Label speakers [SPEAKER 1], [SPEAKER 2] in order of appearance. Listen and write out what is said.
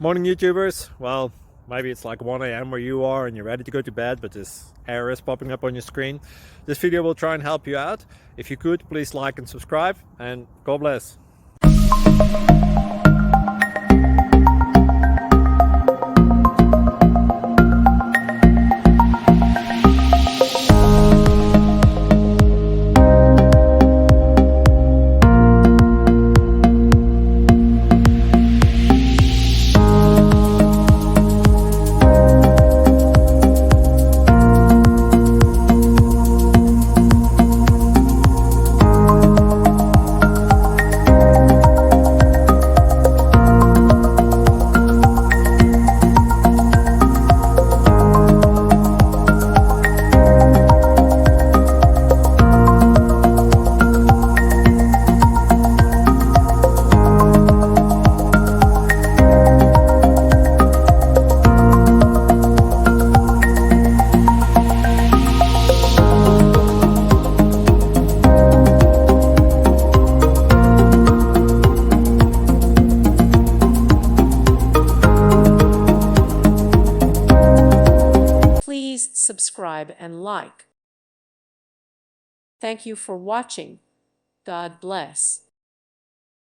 [SPEAKER 1] Morning, YouTubers. Well, maybe it's like 1 a.m. where you are and you're ready to go to bed, but this error is popping up on your screen. This video will try and help you out. If you could, please like and subscribe, and God bless.
[SPEAKER 2] Please subscribe and like. Thank you for watching. God bless.